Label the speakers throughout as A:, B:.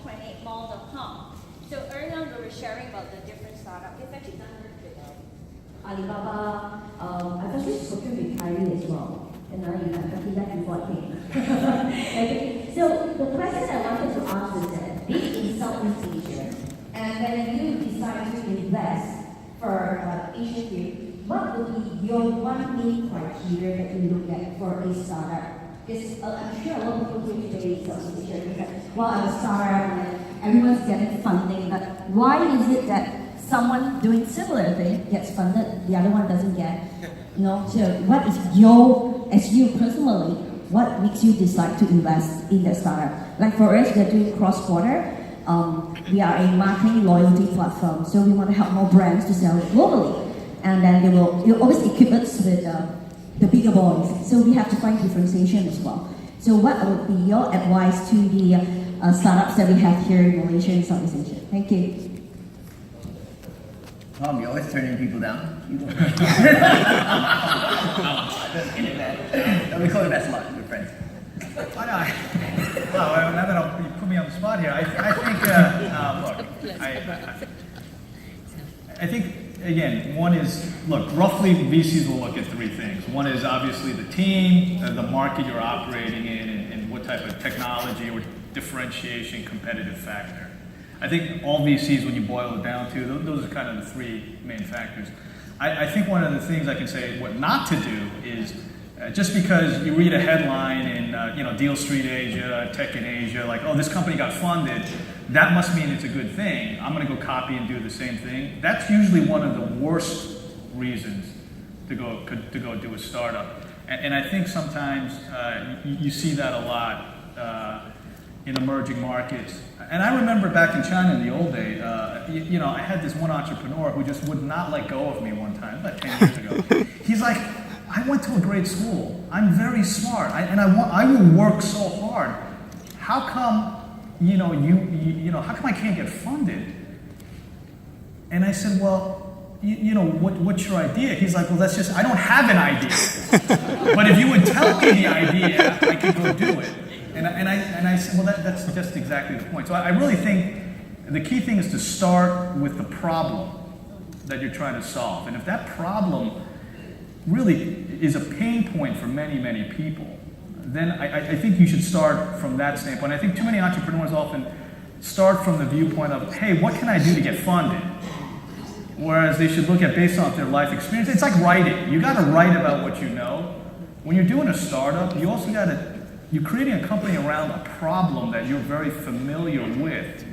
A: 28mall.com. So earlier on we were sharing about the different startups. It's actually done with
B: Alibaba, I've actually spoken with Kylie as well. And now you have Katina and Fortnite. Okay, so the question I wanted to ask is that being in Southeast Asia, and when you decide to invest for Asian Group, what would be your one main criteria that you look at for a startup? Because I'm sure a lot of people here today in Southeast Asia think that, well, I'm a startup and everyone's getting funding, but why is it that someone doing similar thing gets funded, the other one doesn't get? You know, so what is as you personally, what makes you decide to invest in the startup? Like for us, we're doing cross-border. We are a marketing loyalty platform, so we want to help more brands to sell it globally. And then you'll always equip us with the bigger boys. So we have to find differentiation as well. So what would be your advice to the startups that we have here in Malaysia and Southeast Asia? Thank you.
C: Tom, you're always turning people down. We call it that smart, we're friends.
D: Well, now that you put me on the spot here, I think, I think, again, one is, look, roughly VCs will look at three things. One is obviously the team, the market you're operating in, and what type of technology or differentiation competitive factor. I think all VCs, when you boil it down to, those are kind of the three main factors. I think one of the things I can say what not to do is just because you read a headline in Deal Street Asia, Tech in Asia, like, oh, this company got funded, that must mean it's a good thing. I'm going to go copy and do the same thing. That's usually one of the worst reasons to go do a startup. And I think sometimes you see that a lot in emerging markets. And I remember back in China in the old days, I had this one entrepreneur who just would not let go of me one time, about 10 years ago. He's like, I went to a great school. I'm very smart, and I will work so hard. How come, how come I can't get funded? And I said, well, what's your idea? He's like, well, I don't have an idea. But if you would tell me the idea, I could go do it. And I said, well, that's just exactly the point. So I really think the key thing is to start with the problem that you're trying to solve. And if that problem really is a pain point for many, many people, then I think you should start from that standpoint. I think too many entrepreneurs often start from the viewpoint of, hey, what can I do to get funded? Whereas they should look at based on their life experience. It's like writing. You got to write about what you know. When you're doing a startup, you also got to you're creating a company around a problem that you're very familiar with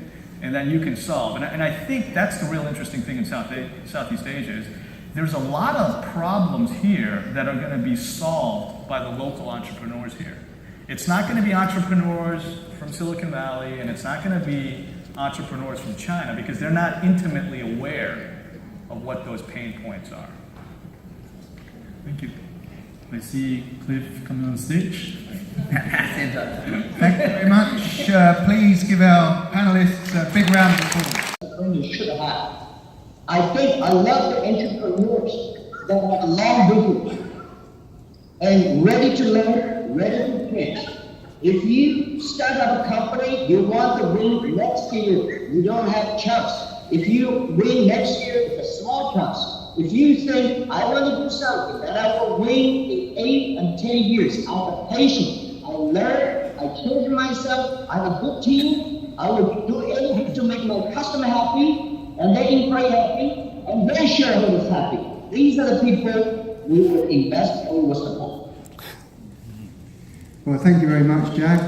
D: and that you can solve. And I think that's the real interesting thing in Southeast Asia is there's a lot of problems here that are going to be solved by the local entrepreneurs here. It's not going to be entrepreneurs from Silicon Valley, and it's not going to be entrepreneurs from China because they're not intimately aware of what those pain points are.
E: Thank you. I see Cliff coming on stage.
F: Thank you very much. Please give our panelists a big round of applause.
G: You should have. I think I love the entrepreneurs that have a long vision and ready to learn, ready to pitch. If you start up a company, you want to win next year, you don't have chance. If you win next year, it's a small chance. If you think, I want to do something that I will win in 8 and 10 years, I have patience, I learn, I change myself, I have a good team, I will do anything to make my customer happy, and their employee happy, and their shareholders happy. These are the people we will invest and we will support.
F: Well, thank you very much, Jack.